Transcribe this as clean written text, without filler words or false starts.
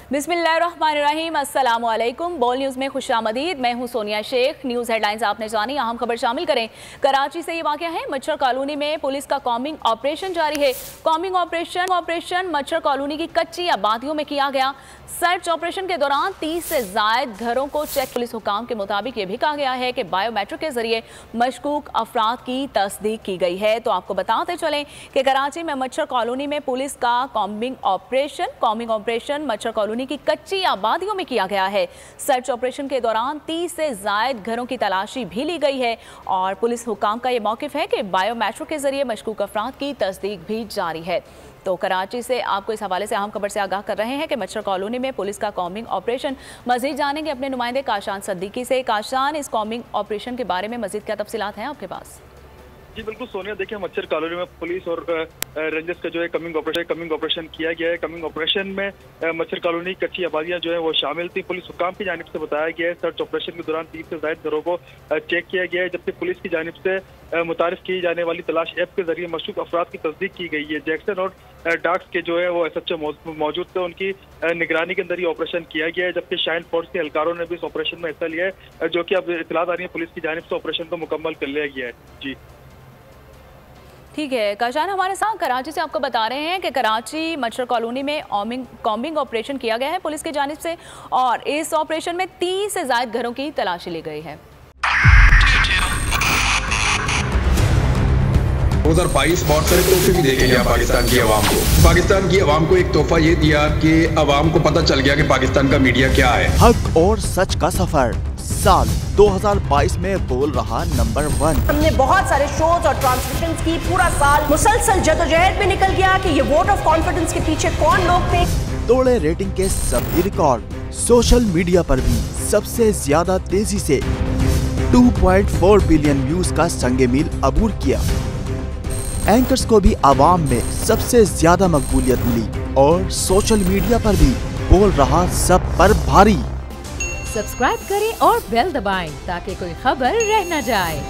बिस्मिल्लाहिर्रहमानिर्रहीम, अस्सलामु अलैकुम। बोल न्यूज़ में खुशामदीद। मैं हूं सोनिया शेख। न्यूज़ हेडलाइंस आपने जानी, अहम खबर शामिल करें। कराची से ये वाक़या है, मच्छर कॉलोनी में पुलिस का कॉम्बिंग ऑपरेशन जारी है। कॉम्बिंग ऑपरेशन मच्छर कॉलोनी की कच्ची आबादियों में किया गया। सर्च ऑपरेशन के दौरान 30 से ज़ायद घरों को चेक। पुलिस हुकाम के मुताबिक ये भी कहा गया है कि बायोमेट्रिक के जरिए मशकूक अफराद की तस्दीक की गई है। तो आपको बताते चलें कि कराची में मच्छर कॉलोनी में पुलिस का कॉम्बिंग ऑपरेशन मच्छर कॉलोनी की कच्ची आबादियों में किया गया है। सर्च ऑपरेशन के दौरान 30 से ज़ायद घरों की तलाशी भी ली गई है और पुलिस हुकाम का ये मौक़िफ़ है कि बायोमेट्रिक के जरिए मशकूक अफराद की तस्दीक भी जारी है। तो कराची से आपको इस हवाले से अहम खबर से आगाह कर रहे हैं कि मच्छर कॉलोनी में पुलिस का कॉम्बिंग ऑपरेशन। मजीद जानेंगे अपने नुमाइंदे काशान सद्दीकी से। काशान, इस कॉम्बिंग ऑपरेशन के बारे में मजीद क्या तफसीलात हैं आपके पास? जी बिल्कुल सोनिया, देखिए मच्छर कॉलोनी में पुलिस और रेंजर्स का जो है कमिंग ऑपरेशन किया गया है। कमिंग ऑपरेशन में मच्छर कॉलोनी कच्ची आबादियां जो है वो शामिल थी। पुलिस हुकाम की जानिब से बताया गया है सर्च ऑपरेशन के दौरान 30 से ज़ायद घरों को चेक किया गया है, जबकि पुलिस की जानिब से मुतारिफ की जाने वाली तलाश ऐप के जरिए मशकूक अफराद की तस्दीक की गई है। जैक्सन और डाक्स के जो है वो SHO मौजूद थे, उनकी निगरानी के अंदर ये ऑपरेशन किया गया है, जबकि शाइन फोर्स के एहलकारों ने भी इस ऑपरेशन में हिस्सा लिया है, जो कि अब इत्तलात आ रही है पुलिस की जानिब से ऑपरेशन को मुकम्मल कर लिया गया है। जी ठीक है काशान, हमारे साथ कराची से आपको बता रहे हैं कि कराची मच्छर कॉलोनी में कॉम्बिंग ऑपरेशन किया गया है पुलिस की जानिब से और इस ऑपरेशन में 30 से ज़ायद घरों की तलाशी ली गई है। 2022 बहुत सारे तोहफे भी देके गया पाकिस्तान की आवाम को। पाकिस्तान की आवाम को एक तोहफा ये दिया कि आवाम को पता चल गया कि पाकिस्तान का मीडिया क्या है। हक और सच का सफर साल 2022 में बोल रहा नंबर 1। हमने बहुत सारे शोज और ट्रांसमिशंस की, पूरा साल मुसलसल जदोजहद में निकल गया कि ये वोट ऑफ कॉन्फिडेंस के पीछे कौन लोग थे। तोड़े रेटिंग के सभी रिकॉर्ड। सोशल मीडिया पर भी सबसे ज्यादा तेजी से 2.4 बिलियन व्यूज का संगे मील अबूर किया। एंकर्स को भी आवाम में सबसे ज्यादा मकबूलियत मिली और सोशल मीडिया पर भी बोल रहा सब पर भारी। सब्सक्राइब करें और बेल दबाएं ताकि कोई खबर रह न जाए।